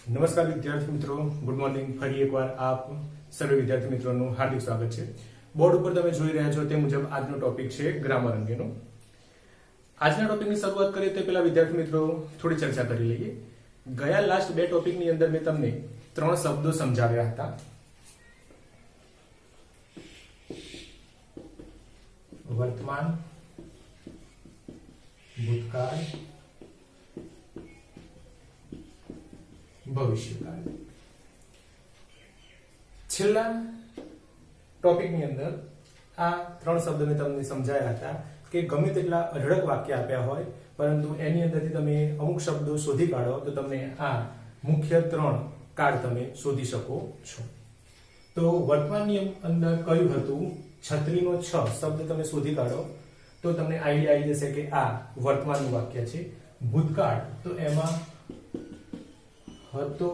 નમસ્કાર વિદ્યાર્થી મિત્રો, ગુડ મોર્નિંગ. ફરી એકવાર આપ સર્વે વિદ્યાર્થી મિત્રોનું હાર્દિક સ્વાગત છે. બોર્ડ ઉપર તમે જોઈ રહ્યા છો તે મુજબ આજનો ટોપિક છે ગ્રામર અંગેનો. આજના ટોપિકની શરૂઆત કરીએ તે પહેલા વિદ્યાર્થી મિત્રો થોડી ચર્ચા કરી લઈએ. ગયા લાસ્ટ બે ટોપિકની અંદર મેં તમને 3 શબ્દો સમજાવ્યા હતા. વર્તમાન, ભૂતકાળ, ભવિષ્યકાળ. છેલ્લા ટોપિકની અંદર આ 3 શબ્દો મેં તમને સમજાયા હતા કે ગમે તેટલા અઢળક વાક્ય આપ્યા હોય પરંતુ એની અંદરથી તમે અમુક શબ્દો શોધી કાઢો તો તમને આ મુખ્ય 3 કાળ તમે શોધી શકો છો. તો વર્તમાનની અંદર કયું હતું? છત્રીનો છ શબ્દ તમે શોધી કાઢો તો તમને આઈડિયા આવી જશે કે આ વર્તમાનનું વાક્ય છે. ભૂતકાળ તો એમાં હતો,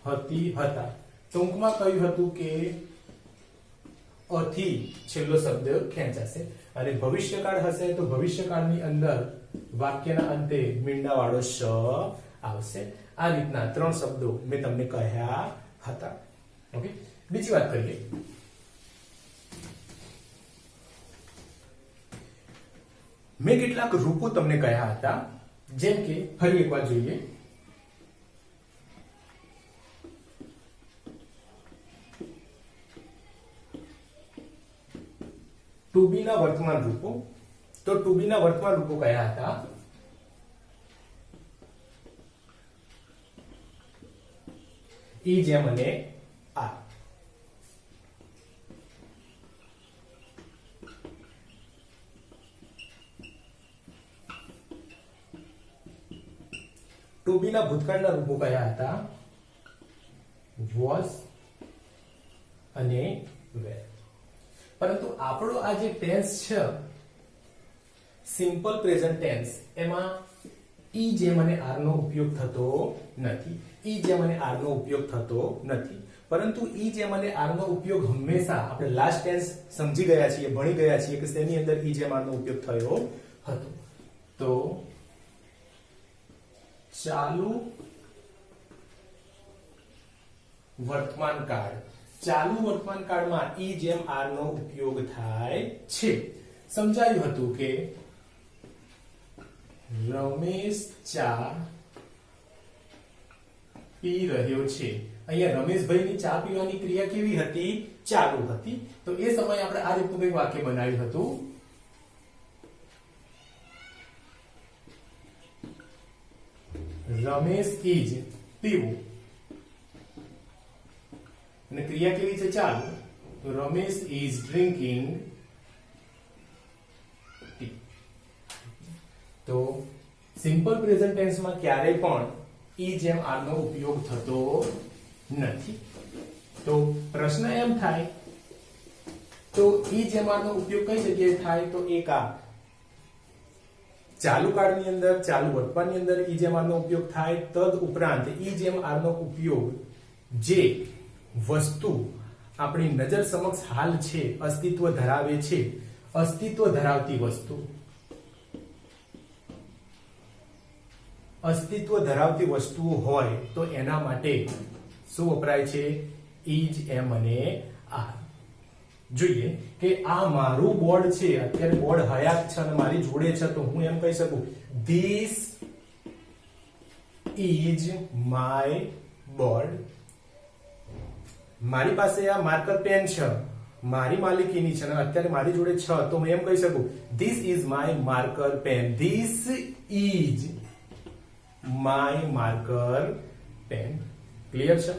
હતી, હતા. ટૂંકમાં કહ્યું હતું કે અથી છેલ્લો શબ્દ ખેંચાશે. અને ભવિષ્યકાળ હશે તો ભવિષ્યકાળની અંદર વાક્યના અંતે મીંડાવાળો શ આવશે. આ રીતના 3 શબ્દો મેં તમને કહ્યા હતા. ઓકે, બીજી વાત કરીએ. મેં કેટલાક રૂપો તમને કહ્યા હતા, જેમ કે ફરી એકવાર જોઈએ. ટુ બી ના વર્તમાન રૂપો. તો ટુ બી ના વર્તમાન રૂપો કયા હતા? ઈ જેમ અને આ. ટુ બી ના ભૂતકાળના રૂપો કયા હતા? વોઝ અને વેર. પરંતુ આપણો આ જે ટેન્સ છે સિમ્પલ પ્રેઝન્ટ ટેન્સ, એમાં ઈ જેમ અને આર નો ઉપયોગ થતો નથી. ઈ જેમ અને આર નો ઉપયોગ થતો નથી. પરંતુ ઈ જેમ અને આર નો ઉપયોગ હંમેશા આપણે લાસ્ટ ટેન્સ સમજી ગયા છીએ, ભણી ગયા છીએ કે તેની અંદર ઈ જેમ આર નો ઉપયોગ થયો હતો. તો ચાલુ વર્તમાન કાળ. ચાલુ વર્તમાન કાળમાં ઈ જેમ આર નો ઉપયોગ થાય છે. સમજાયું હતું કે રમેશ ચા પી રહ્યો છે. અહીંયા રમેશભાઈની ચા પીવાની ક્રિયા કેવી હતી? ચાલુ હતી. તો એ સમયે આપણે આ રીતનું કંઈક વાક્ય બનાવ્યું હતું. રમેશ ઇઝ પીવું અને ક્રિયા કેવી છે? ચાલુ. તો રમેશ ઇઝ ડ્રિંકિંગ ટી. તો સિમ્પલ પ્રેઝન્ટ ટેન્સમાં ક્યારેય પણ ઈ જેમ આર નો ઉપયોગ થતો નથી. તો પ્રશ્ન એમ થાય તો ઈ જેમ આર નો ઉપયોગ કઈ જગ્યાએ થાય? તો એક આ ચાલુ કાળની અંદર, ચાલુ વર્તમાનની અંદર ઈ જેમ આર નો ઉપયોગ થાય. તદ ઉપરાંત ઈ જેમ આર નો ઉપયોગ જે વસ્તુ આપણી નજર સમક્ષ હાલ છે, અસ્તિત્વ ધરાવે છે, અસ્તિત્વ ધરાવતી વસ્તુ, અસ્તિત્વ ધરાવતી વસ્તુઓ હોય તો એના માટે શું વપરાય છે? ઈજ, એમ અને આર. જોઈએ કે આ મારું બોર્ડ છે, અત્યારે બોર્ડ હયાત છે અને મારી જોડે છે, તો હું એમ કહી શકું ધીસ ઇઝ માય બોર્ડ. મારી પાસે આ માર્કર પેન છે, મારી માલિકીની છે અને અત્યારે મારી જોડે છે, તો હું એમ કહી શકું this is my marker pen. This is my marker pen. Clear છે?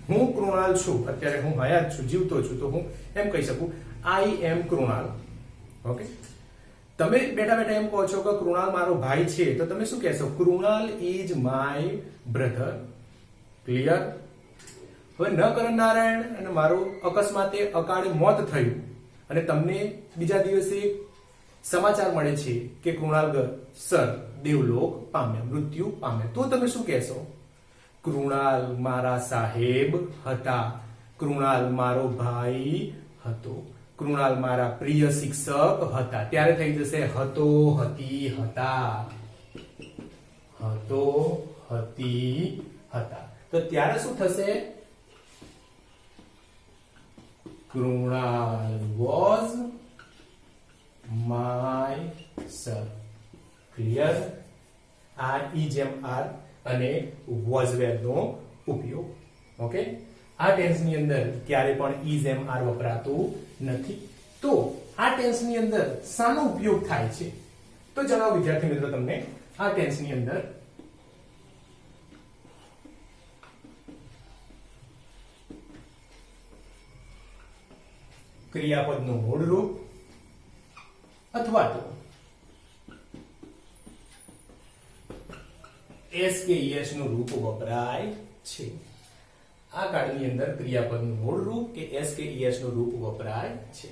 હું કૃણાલ છું, અત્યારે હું હયાત છું, જીવતો છું, તો હું એમ કહી શકું આઈ એમ કૃણાલ. ઓકે, તમે બેઠા બેઠા એમ કહો છો કે કૃણાલ મારો ભાઈ છે, તો તમે શું કહેશો? Krunal is my brother. Clear? હવે ન કરણ નારાયણ અને મારું અકસ્માતે અકાળે મોત થયું અને તમને બીજા દિવસે સમાચાર મળે છે કે કૃણાલ સર દેવલોક પામ્યા, મૃત્યુ પામ્યા, તો તમે શું કહેશો? કૃણાલ મારા સાહેબ હતા, કૃણાલ મારો ભાઈ હતો, કૃણાલ મારા પ્રિય શિક્ષક હતા. ત્યારે થઈ જશે હતો, હતી, હતા, હતો, હતી હતા. તો ત્યારે શું થશે? Krunal was my sir. Clear? આ ઈ જેમ આર અને વોઝ વેર નો ઉપયોગ. ઓકે, આ ટેન્સ ની અંદર ક્યારે પણ ઈ જેમ આર વપરાતું નથી. તો આ ટેન્સ ની અંદર શાનો ઉપયોગ થાય છે? તો જણાવો વિદ્યાર્થી મિત્રો તમને. આ ટેન્સ ની અંદર ક્રિયાપદનું મૂળ રૂપ અથવા તો એસ કે ઈએસ નું રૂપ વપરાય છે. આ કાળની અંદર ક્રિયાપદનું મૂળ રૂપ કે એસ કે ઈએસ નું રૂપ વપરાય છે.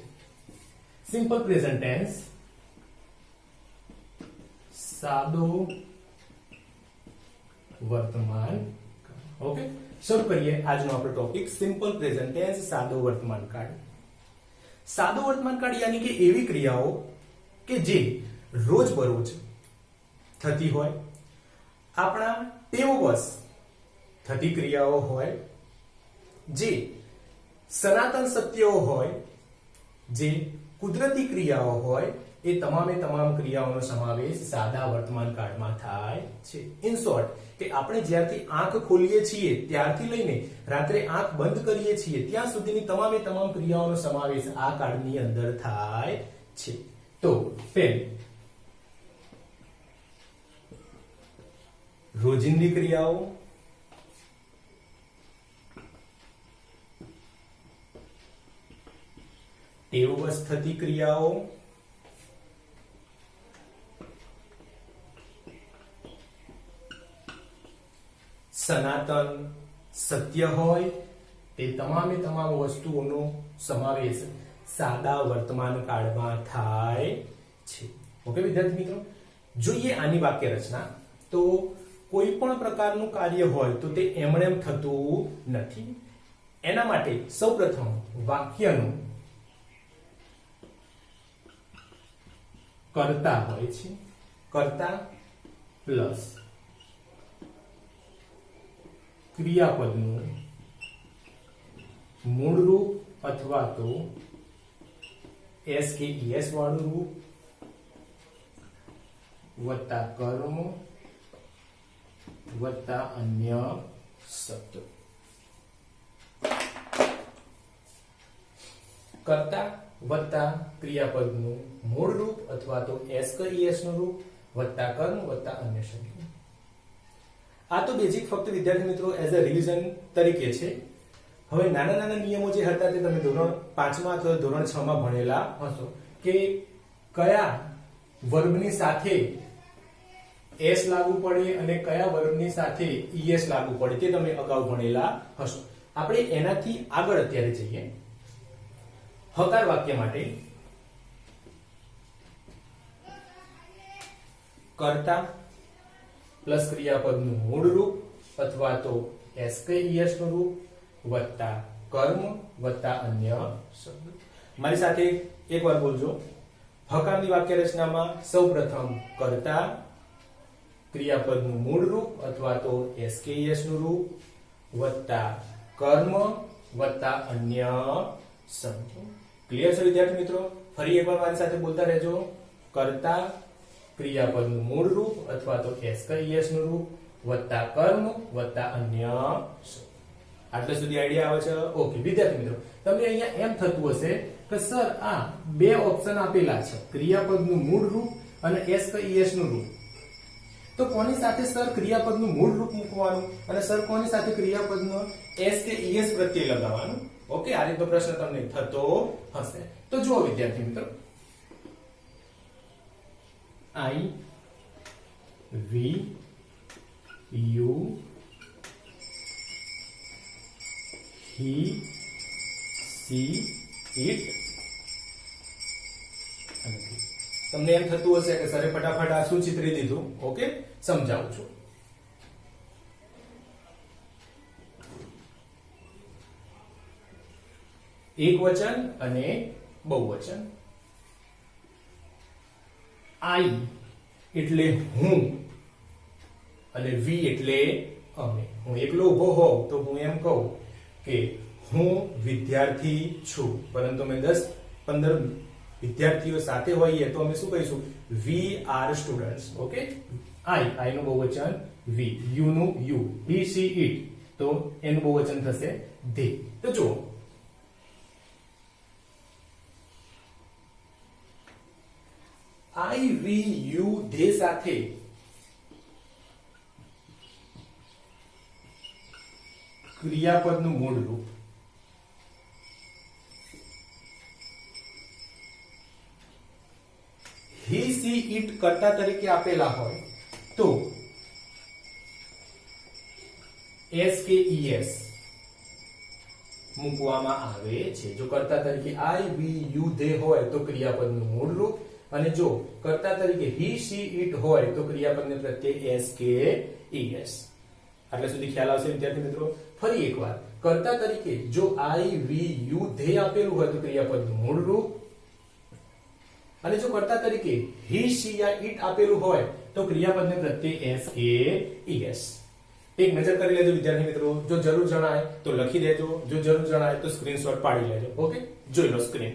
સિમ્પલ પ્રેઝન્ટ ટેન્સ, સાદો વર્તમાન. ઓકે, શરૂ કરીએ આજનો આપણો ટોપિક સિમ્પલ પ્રેઝન્ટ ટેન્સ, સાદો વર્તમાન કાળ. સાદો વર્તમાન કાળ યાની કે એવી ક્રિયાઓ કે જે રોજબરોજ થતી હોય, આપણા ટેવોવશ થતી ક્રિયાઓ હોય, જે સનાતન સત્યો હોય, જે કુદરતી ક્રિયાઓ હોય, એ તમામે તમામ ક્રિયાઓનો સમાવેશ સાદા વર્તમાન કાળમાં થાય છે. ઇન શોર્ટ, કે આપણે જ્યારથી આંખ ખોલીએ છીએ ત્યારથી લઈને રાત્રે આંખ બંધ કરીએ છીએ ત્યાં સુધીની તમામે તમામ ક્રિયાઓનો સમાવેશ આ કાળની અંદર થાય છે. તો પહેલી રોજિંદી ક્રિયાઓ, ટેવવશ થતી ક્રિયાઓ, સનાતન સત્ય હોય તે તમામે તમામ વસ્તુઓનો સમાવેશ સાદા વર્તમાન કાળમાં થાય છે. ઓકે વિદ્યાર્થી મિત્રો, જોઈએ આની વાક્ય રચના. તો કોઈ પણ પ્રકારનું કાર્ય હોય તો તે એમણે એમ થતું નથી. એના માટે સૌપ્રથમ વાક્યનું કર્તા હોય છે. કર્તા પ્લસ ક્રિયાપદનું મૂળ રૂપ અથવા તો એસ કે ઈએસ વાળું રૂપ વત્તા કર્મ વત્તા અન્ય શબ્દ. કર્તા વત્તા ક્રિયાપદનું મૂળ રૂપ અથવા તો એસ કે ઈએસ નું રૂપ વત્તા કર્મ વત્તા અન્ય શબ્દ. આ તો બેઝિક ફક્ત વિદ્યાર્થી મિત્રો એઝ અ રિવિઝન તરીકે છે. હવે નાના નાના નિયમો જે હતા તે તમે ધોરણ 5 માં અથવા ધોરણ 6 માં ભણેલા હશો કે કયા વર્બની સાથે એસ લાગુ પડે અને કયા વર્બની સાથે ઈએસ લાગુ પડે તે તમે અગાઉ ભણેલા હશો. આપણે એનાથી આગળ અત્યારે જઈએ. હકાર વાક્ય માટે કર્તા પ્લસ ક્રિયાપદનું મૂળ રૂપ અથવા તો એસ કે ઈએસ નું રૂપ વત્તા કર્મ વત્તા અન્ય શબ્દ. મારી સાથે એકવાર બોલજો. હકારની વાક્ય રચનામાં સૌપ્રથમ કર્તા, ક્રિયાપદનું મૂળ રૂપ અથવા તો એસ કે ઈએસ નું રૂપ વત્તા કર્મ વત્તા અન્ય શબ્દ. ક્લિયર છે વિદ્યાર્થી મિત્રો? ફરી એકવાર મારી સાથે બોલતા રહેજો. કર્તા, ક્રિયાપદનું મૂળ રૂપ અથવા તો એસ કે ઈએસ નું રૂપ વત્તા કર્મ વત્તા અન્ય શબ્દ. આટલે સુધી આઈડિયા આવે છે? ઓકે વિદ્યાર્થી મિત્રો, તમને અહીંયા એમ થતું હશે કે સર આ બે ઓપ્શન આપેલા છે, ક્રિયાપદનું મૂળ રૂપ અને એસ કે ઈએસ નું રૂપ. તો કોની સાથે સર ક્રિયાપદનું મૂળ રૂપ મૂકવાનું અને સર કોની સાથે ક્રિયાપદનો એસ કે ઈએસ પ્રત્યય લગાવવાનું? ઓકે, આ રીતનો પ્રશ્ન તમને થતો હશે. તો જુઓ વિદ્યાર્થી મિત્રો, I, we, you, he, she, it. તમને એમ થતું હશે કે સરે ફટાફટ આ શું ચિત્રી દીધું. ઓકે, સમજાવું છું. એક વચન અને બહુવચન. I એટલે હું, અને વી એટલે અમે. હું એકલો ઉભો હોઉં તો હું એમ કહું કે હું વિદ્યાર્થી છું, પરંતુ અમે 10-15 વિદ્યાર્થીઓ સાથે હોઈએ તો અમે શું કહીશું? We are students. ઓકે, આઈ નું બહુવચન વી, યુ નું યુ, હી સી ઇટ તો એનું બહુવચન થશે ધે. તો જુઓ આઈ વી યુ ધે સાથે ક્રિયાપદનું મૂળ રૂપ he she it કર્તા તરીકે આપેલા હોય તો s કે es મૂકવામાં આવે છે. જો કર્તા તરીકે I we you they હોય તો ક્રિયાપદનું મૂળ રૂપ, અને જો કર્તા તરીકે he she it હોય તો ક્રિયાપદને પ્રત્યય s કે es. આટલા સુધી ખ્યાલ આવશે વિદ્યાર્થી મિત્રો? ફરી એકવાર, કર્તા તરીકે જો I we you they આપેલું હોય તો ક્રિયાપદનું મૂળ રૂપ, અને જો કર્તા તરીકે he she या it આપેલું હોય તો ક્રિયાપદને પ્રત્યય s કે es. એક નજર કરી લેજો વિદ્યાર્થી મિત્રો. જો જરૂર જણાય તો લખી દેજો, જો જરૂર જણાય તો સ્ક્રીનશોટ પાડી લેજો. ઓકે, જોઈ લો સ્ક્રીન.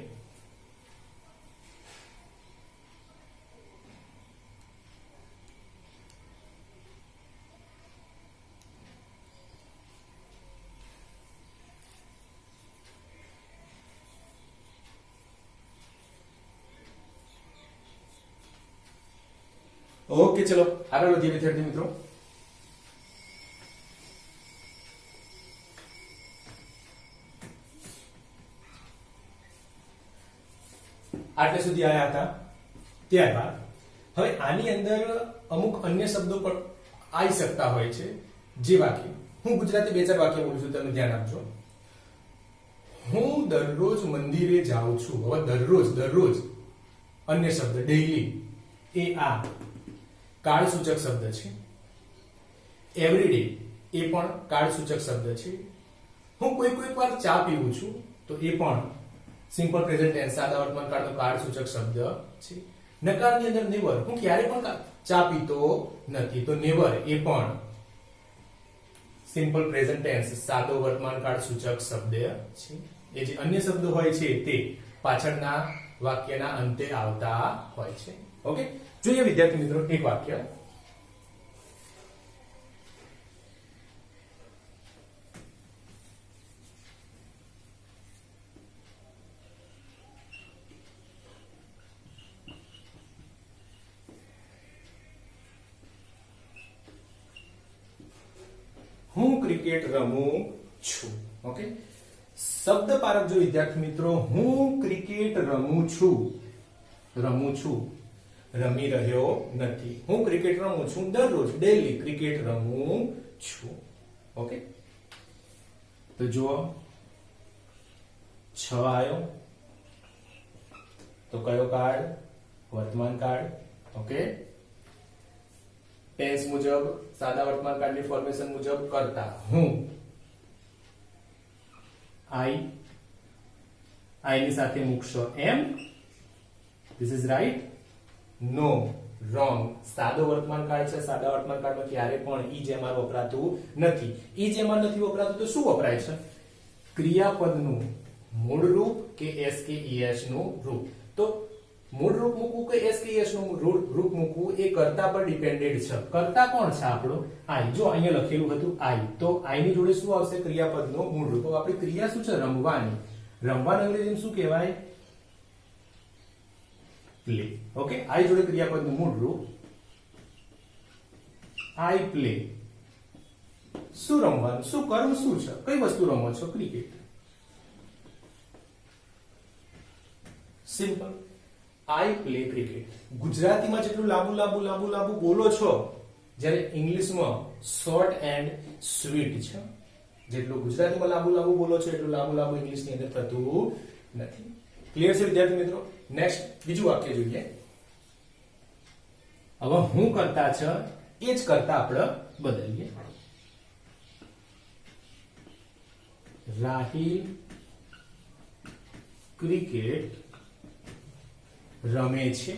ઓકે, ચલો આગળ વધીએ વિદ્યાર્થી મિત્રો. આટલે સુધી આયા હતા. ત્યારબાદ હવે આની અંદર અમુક અન્ય શબ્દો પણ આવી શકતા હોય છે, જેવા કે હું ગુજરાતી 2-4 વાક્ય બોલું છું, તમે ધ્યાન આપજો. હું દરરોજ મંદિરે જાઉં છું. હવે દરરોજ અન્ય શબ્દ ડેઈલી એ આ કાળસૂચક શબ્દ છે. એવરીડે એ પણ કાળસૂચક શબ્દ છે. હું કોઈ વાર ચા પીવું છું તો એ પણ સિમ્પલ પ્રેઝન્ટ ટેન્સ સાદા વર્તમાન કાળનો કાળસૂચક શબ્દ છે. નકારની અંદર નેવર, હું ક્યારે પણ ચા પીતો નથી તો નેવર એ પણ સિમ્પલ પ્રેઝન્ટ ટેન્સ સાદો વર્તમાન કાળ સૂચક શબ્દ છે. એ જે અન્ય શબ્દો હોય છે તે પાછળના વાક્યના અંતે આવતા હોય છે. ઓકે, જોઈએ વિદ્યાર્થી મિત્રો એક વાક્ય. હું ક્રિકેટ રમું છું. ઓકે, શબ્દ પારખ જો વિદ્યાર્થી મિત્રો, હું ક્રિકેટ રમું છું, રમી રહ્યો નથી. હું ક્રિકેટ રમું છું દરરોજ, ડેઈલી ક્રિકેટ રમું છું. ઓકે, તો જુઓ 6 આવ્યો તો કયો કાળ? વર્તમાન કાળ. ઓકે, ટેન્સ મુજબ સાદા વર્તમાન કાળની ફોર્મેશન મુજબ કરતા હું આઈ ની સાથે મૂકશો એમ. This is right. No, wrong. સાદો વર્તમાન કાળ છે. સાદા વર્તમાન કાળમાં ક્યારે પણ ઈ જેમાં વપરાતું નથી. ઈ જેમાં નથી વપરાતું તો શું વપરાય છે? ક્રિયાપદનું મૂળ રૂપ કે એસ કે ઈએસ નું રૂપ. તો મૂળ રૂપ મૂકવું કે એસ કે ઈએસ નું રૂપ મૂકવું એ કર્તા પર ડિપેન્ડેડ છે. કર્તા કોણ છે આપણો? આઈ. જો અહીંયા લખેલું હતું આઈ, તો આઈ ની જોડે શું આવશે? ક્રિયાપદનું મૂળ રૂપ. આપણી ક્રિયા શું છે? રમવાની. રમવાનું અંગ્રેજીમાં શું કહેવાય? પ્લે. ઓકે, આઈ જોડે ક્રિયાપદનું મૂળ રૂપ આઈ પ્લે. શું રમવાનું? શું કર્મ શું છે? કઈ વસ્તુ રમો છો? ક્રિકેટ. સિમ્પલ. આઈ પ્લે ક્રિકેટ. ગુજરાતીમાં જેટલું લાંબુ બોલો છો, જ્યારે ઇંગ્લિશમાં શોર્ટ એન્ડ સ્વીટ છે. જેટલું ગુજરાતીમાં લાંબુ બોલો છો એટલું લાંબુ ઇંગ્લિશની અંદર થતું નથી. ક્લિયર છે વિદ્યાર્થી મિત્રો? નેક્સ્ટ બીજું વાક્ય જોઈએ. હવે હું કરતા છે એ જ કરતા આપણે બદલીએ. રાહિલ ક્રિકેટ રમે છે.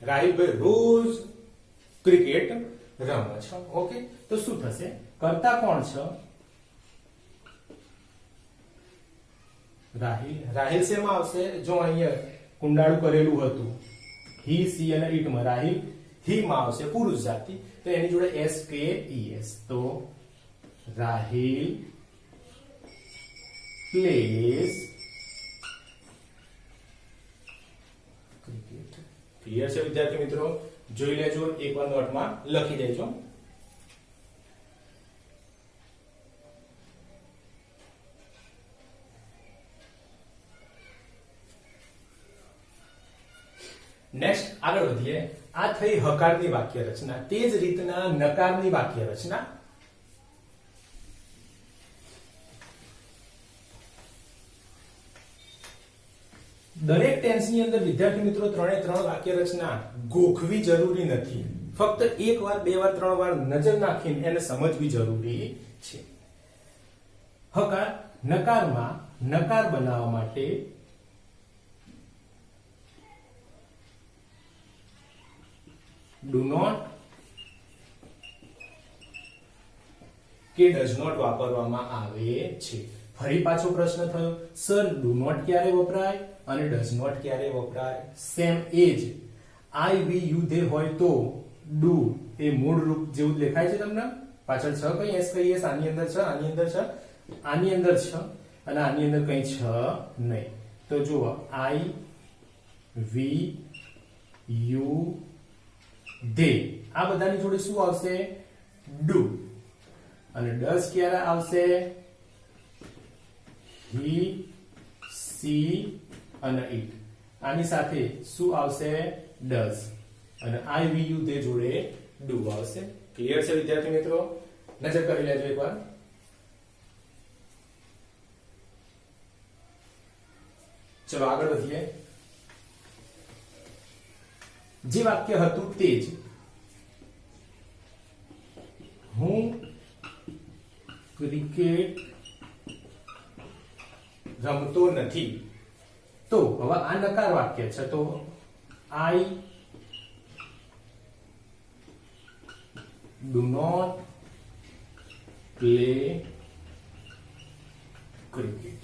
રાહિલભાઈ રોજ ક્રિકેટ રમે છે. ઓકે, તો શું થશે? કર્તા કોણ છે? રાહિલ. રાહિલ શેમાં આવશે? જો અહીંયા કુંડાળું કરેલું હતું હી, સી અને ઈટ માં, રાહિલ હી માં આવશે, પુરુષ જાતિ, તો એની જોડે એસ કે ઈ એસ, તો રાહિલ પ્લેસ ક્રિકેટ. ક્લિયર છે વિદ્યાર્થી મિત્રો? જોઈ લેજો, એકવાર નોટમાં લખી દેજો. નેક્સ્ટ આગળ વધીએ. આ થઈ હકારની વાક્ય રચના. તે જ રીતના નકારની વાક્ય રચના. દરેક ટેન્સની અંદર વિદ્યાર્થી મિત્રો 3 વાક્ય રચના ગોખવી જરૂરી નથી. ફક્ત એક વાર, બે વાર, 3 વાર નજર નાખીને એને સમજવી જરૂરી છે. હકાર. નકારમાં નકાર બનાવવા માટે ડુ નોટ કે ડઝ નોટ વાપરવામાં આવે છે. ફરી પાછો પ્રશ્ન થયો, સર ડુ નોટ ક્યારે વપરાય અને ડઝ નોટ ક્યારે વપરાય? Same as I, we, you, they હોય તો ડુ એ મૂળ રૂપ જેવું દેખાય છે તમને? પાછળ છ કઈ એસ કઈ એસ, આની અંદર છે, આની અંદર છે, આની અંદર છે અને આની અંદર કઈ છે નહીં. તો જુઓ, આઈ, વી, યુ, ધે આ બધાની જોડે શું આવશે? ડુ. અને ડઝ ક્યારે આવશે? હી, સી અને ઈટ. આની સાથે શું આવશે? ડઝ. અને આઈ, વી, યુ, ધે જોડે ડુ આવશે. ક્લિયર છે વિદ્યાર્થી મિત્રો? નજર કરી લેજો એકવાર. ચલો આગળ વધીએ. જે વાક્ય હતું તે જ, હું ક્રિકેટ રમતો નથી. તો હવે આ નકાર વાક્ય છે, તો I do not play cricket.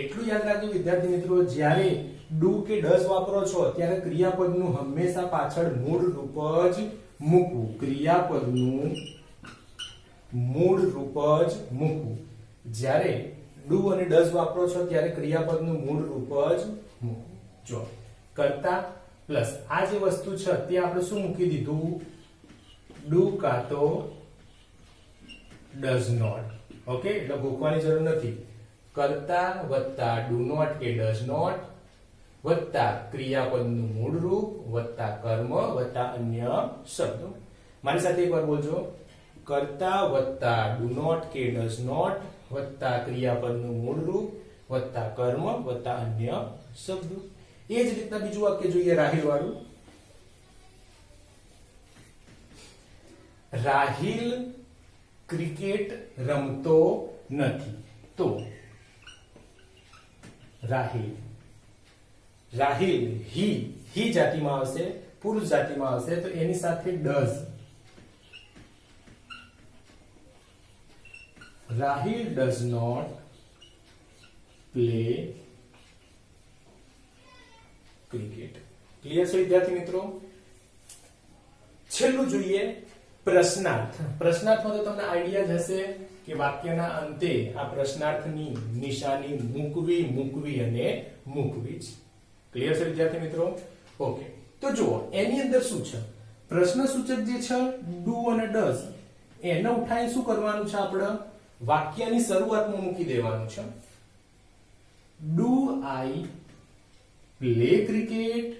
એટલું યાદ રાખજો વિદ્યાર્થી મિત્રો, જ્યારે ડુ કે ડઝ વાપરો છો ત્યારે ક્રિયાપદનું હંમેશા પાછળ મૂળ રૂપ જ મૂકવું. ક્રિયાપદનું મૂળ રૂપ જ મૂકવું. જ્યારે ડુ અને ડઝ વાપરો છો ત્યારે ક્રિયાપદનું મૂળ રૂપ જ મૂકવું. જો કર્તા પ્લસ આ જે વસ્તુ છે તે આપણે શું મૂકી દીધું? ડુ કાં તો ડઝ નોટ. ઓકે, એટલે ગોખવાની જરૂર નથી. કર્તા વત્તા ડુ નોટ કે ડઝ નોટ વત્તા ક્રિયાપદનું મૂળ રૂપ વત્તા કર્મ વત્તા અન્ય શબ્દો. મારી સાથે એકવાર બોલજો. કર્તા વત્તા ડુ નોટ કે ડઝ નોટ વત્તા ક્રિયાપદનું મૂળ રૂપ વત્તા કર્મ વત્તા અન્ય શબ્દો. એ જ રીતના બીજું વાક્ય જોઈએ, રાહિલ વાળું. રાહિલ ક્રિકેટ રમતો નથી. તો રાહિલ, રાહિલ હી જાતિમાં આવશે, પુરુષ જાતિમાં આવશે, તો એની સાથે does. Rahil does not play cricket. Clear છે વિદ્યાર્થી મિત્રો? છેલ્લું જોઈએ પ્રશ્નાર્થ. પ્રશ્નાર્થમાં તો તમને આઈડિયા જ હશે કે વાક્યના અંતે આ પ્રશ્નાર્થની નિશાની મૂકવી અને મૂકવી જ. ક્લિયર છે વિદ્યાર્થી મિત્રો? ઓકે, તો જુઓ એની અંદર શું છે? પ્રશ્ન સૂચક જે છે ડુ અને ડઝ, એને ઉઠાઈને શું કરવાનું છે? આપણે વાક્યની શરૂઆતમાં મૂકી દેવાનું છે. Do I play cricket?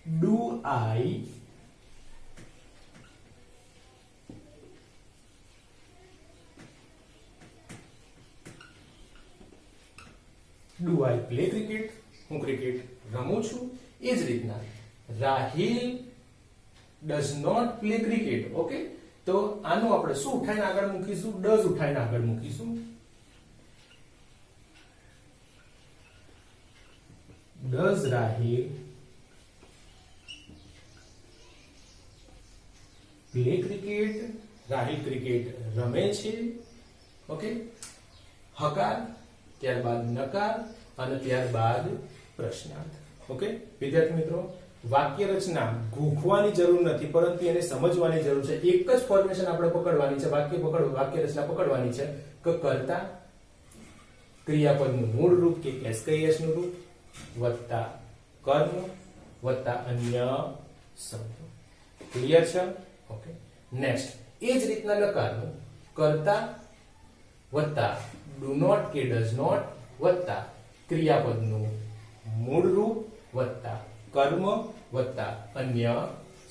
Do I play cricket? હું ક્રિકેટ રમું છું. એ જ રીતના Rahil does not play cricket. Okay, તો આનું આપણે શું ઉઠાઈને આગળ મૂકીશું? ડઝ ઉઠાઈને આગળ મૂકીશું. Does Rahil play cricket, Rahil cricket રમે છે. ઓકે, હકાર, ત્યારબાદ નકાર અને ત્યારબાદ પ્રશ્નાર્થ. ઓકે વિદ્યાર્થી મિત્રો, વાક્ય રચના ગોખવાની જરૂર નથી, પરંતુ એને સમજવાની જરૂર છે. એક જ ફોર્મેશન આપણે પકડવાની છે, વાક્ય રચના પકડવાની છે કે કર્તા, ક્રિયાપદનું મૂળ રૂપ કે એસકેએસ નું રૂપ વત્તા કર્મ વત્તા અન્ય શબ્દો. ક્લિયર છે? ઓકે, નેક્સ્ટ એ જ રીતના નકારનું કર્તા વત્તા ડુ નોટ કે ડઝ નોટ વત્તા ક્રિયાપદનું મૂળ રૂપ વત્તા કર્મ વત્તા અન્ય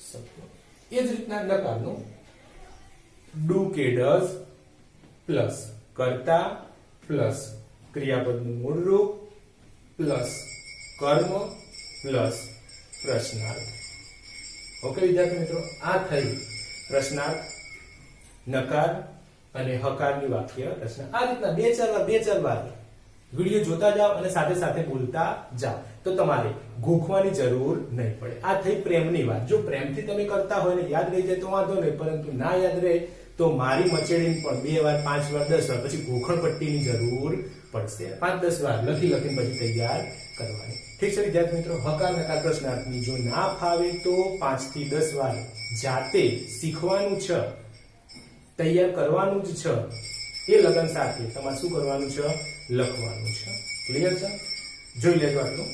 શબ્દો. એ જ રીતના નકારનું ડુ કે ડઝ પ્લસ કર્તા પ્લસ ક્રિયાપદનું મૂળ રૂપ પ્લસ કર્મ પ્લસ પ્રશ્નાર્થ. ઓકે વિદ્યાર્થી મિત્રો, આ થઈ પ્રશ્નાર્થ, નકાર અને હકારની વાક્ય રચના. આ રીતના બે ચાર વાર વિડિયો જોતા જાઓ અને સાથે સાથે બોલતા જાઓ, તો તમારે ગોખવાની જરૂર નહીં પડે. આ થઈ પ્રેમની વાત. જો પ્રેમથી તમે કરતા હોય ને યાદ રહી જાય તો વાંધો નહીં, પરંતુ ના યાદ રહે તો મારી મચેડીને પણ 2 વાર 5 વાર 10 વાર પછી ગોખણ પટ્ટીની જરૂર પડશે. 5-10 વાર લખીને પછી તૈયાર કરવાની. ઠીક છે વિદ્યાર્થી મિત્રો, હકાર નકાર પ્રશ્નાર્થની જો ના ફાવે તો 5 થી 10 વાર જાતે શીખવાનું છે, તૈયાર કરવાનું જ છે. એ લગન સાથે તમારે શું કરવાનું છે? લખવાનું છે. ક્લિયર છે? જોઈ લેજો આટલું.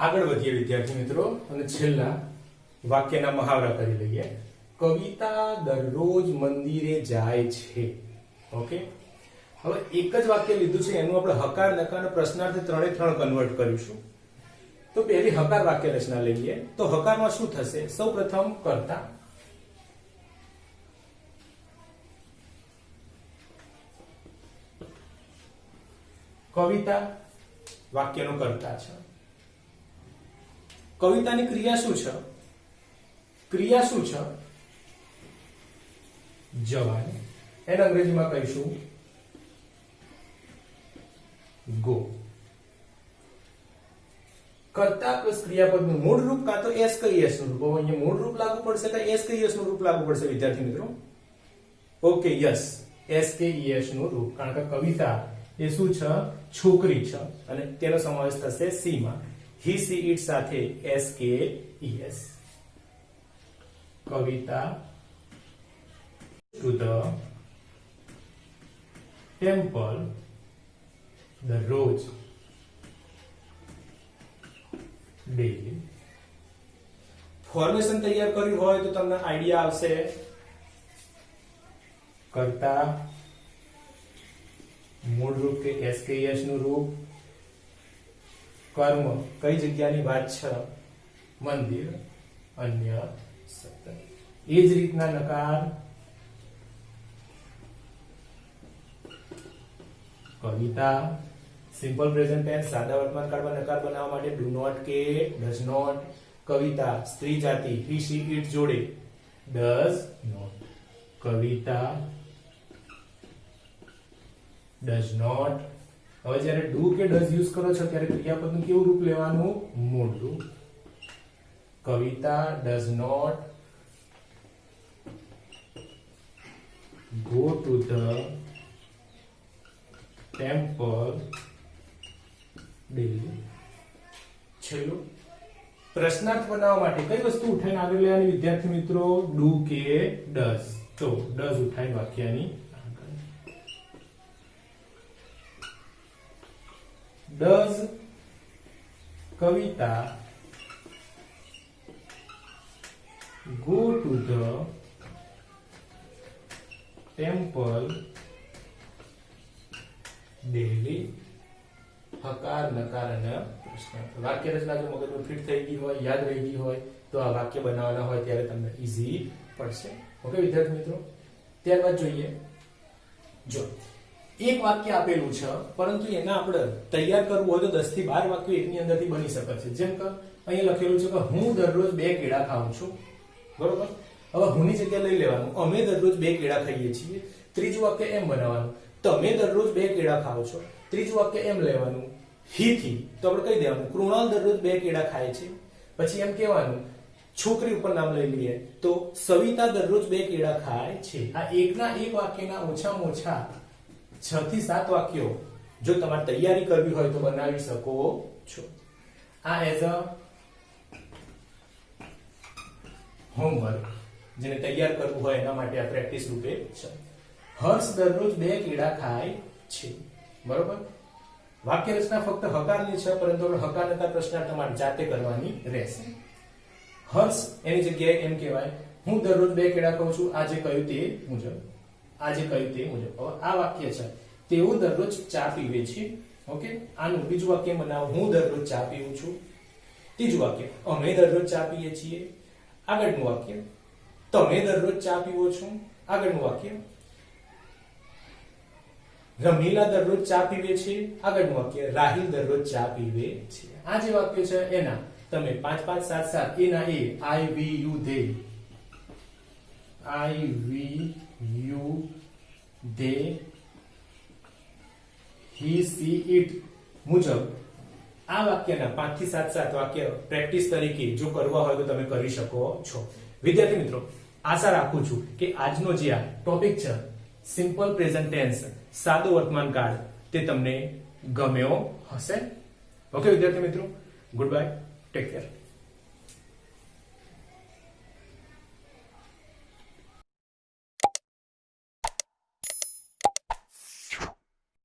આગળ વધીએ વિદ્યાર્થી મિત્રો અને છેલ્લા વાક્યના મહાવરા કરી લઈએ. કવિતા દરરોજ મંદિરે જાય છે. ઓકે, હવે એક જ વાક્ય લીધું છે, એનું આપણે હકાર નકાર અને પ્રશ્નાર્થ 3 કન્વર્ટ કરીશું. તો પહેલી હકાર વાક્ય રચના લઈએ. તો હકારમાં શું થશે? સૌપ્રથમ કર્તા, કવિતા વાક્યનો કર્તા છે. કવિતાની ક્રિયા શું છે? ક્રિયા શું છે? જવાની. એને અંગ્રેજીમાં કહીશું ગો. કર્તા પ્લસ ક્રિયાપદનું મૂળ રૂપ કાં તો એસ કહીએસ નું રૂપ. અહીંયા મૂળ રૂપ લાગુ પડશે કે એસ કહીએસ નું રૂપ લાગુ પડશે વિદ્યાર્થી મિત્રો? ઓકે, યસ, એસ કે ઈએસ નું રૂપ. કારણ કે કવિતા એ શું છે? છોકરી છે અને તેનો સમાવેશ થશે સી માં. he she it સાથે s k e s. Kavita to the temple દરરોજ ડેલી. ફોર્મેશન તૈયાર કર્યું હોય તો તમને આઈડિયા આવશે. કર્તા મૂળ રૂપ કે એસકેએસ નું રૂપ, કર્મ કઈ જગ્યાની વાત છે? મંદિર, અન્ય શબ્દ. એ જ રીતના નકાર કવિતા, સિમ્પલ પ્રેઝન્ટ ટેન્સ સાદા વર્તમાન કાળમાં નકાર બનાવવા માટે ડુ નોટ કે ડઝ નોટ. કવિતા સ્ત્રી જાતિ he she it જોડે does not. Kavita does not. હવે જ્યારે ડુ કે ડઝ યુઝ કરો છો ત્યારે ક્રિયાપદનું કેવું રૂપ લેવાનું? મૂળ રૂપ. Kavita does not go to the temple daily. છેલ્લું પ્રશ્નાર્થ બનાવવા માટે કઈ વસ્તુ ઉઠાઈને આગળ લેવાની વિદ્યાર્થી મિત્રો? ડુ કે ડઝ. તો ડઝ ઉઠાઈને વાક્યની Does Kavita go to the temple daily? હકાર નકાર અને પ્રશ્નાર્થ. વાક્ય રચના જો મગજમાં ફિટ થઈ ગઈ હોય, યાદ રહી ગઈ હોય તો આ વાક્ય બનાવવાના હોય ત્યારે તમને ઈઝી પડશે. ઓકે વિદ્યાર્થી મિત્રો, ત્યારબાદ જોઈએ જો એક વાક્ય આપેલું છે પરંતુ એને આપણે તૈયાર કરવું હોય તો 10 થી 12 વાક્યો એકની અંદરથી બની શકે છે. જેમ કે અહીંયા લખેલું છે કે હું દરરોજ 2 કેળા ખાઉં છું, બરોબર. હવે હુંની જગ્યાએ લઈ લેવાનું અમે દરરોજ 2 કેળા ખાઈએ છીએ. ત્રીજું વાક્ય એમ બનાવવાનું તમે દરરોજ 2 કેળા ખાઓ છો. ત્રીજું વાક્ય એમ લેવાનું હી થી તો આપણે કહી દેવાનું કૃણાલ દરરોજ 2 કેળા ખાય છે. પછી એમ કહેવાનું છોકરી ઉપર નામ લઈ લઈએ તો સવિતા દરરોજ 2 કેળા ખાય છે. આ એકના એક વાક્યના ઓછામાં ઓછા 6 થી 7 વાક્યો જો તમારે તૈયારી કરવી હોય તો બનાવી શકો છો. આ એઝ અ હોમવર્ક જેને તૈયાર કરવું હોય એના માટે આ પ્રેક્ટિસ રૂપે છે. હર્ષ દરરોજ 2 કેળા ખાય છે, બરોબર. વાક્ય રચના ફક્ત હકારની છે પરંતુ હકાર નકાર પ્રશ્ન તમારે જાતે કરવાની રહેશે. હર્ષ એની જગ્યાએ એમ કહેવાય હું દરરોજ 2 કેળા ખાઉં છું. આ જે કહ્યું તે મુજબ હવે આ વાક્ય છે તેઓ દરરોજ ચા પીવે છે. ઓકે, આનું બીજું વાક્ય બનાવો હું દરરોજ ચા પીઉં છું. ત્રીજું વાક્ય અમે દરરોજ ચા પીએ છીએ. આગળનું વાક્ય તમે દરરોજ ચા પીવો છો. આગળનું વાક્ય રમીલા દરરોજ ચા પીવે છે. આગળનું વાક્ય રાહિલ દરરોજ ચા પીવે છે. આ જે વાક્ય છે એના તમે 5 5 7 7 એના એ I we you they he she it મુજબ આ વાક્યના 5 થી 7 વાક્ય પ્રેક્ટિસ તરીકે જો કરવા હોય તો તમે કરી શકો છો. વિદ્યાર્થી મિત્રો, આશા રાખું છું કે આજનો જે આ ટોપિક છે સિમ્પલ પ્રેઝન્ટ ટેન્સ સાદો વર્તમાન કાળ તે તમને ગમ્યો હશે. ઓકે વિદ્યાર્થી મિત્રો, ગુડ બાય, ટેક કેર.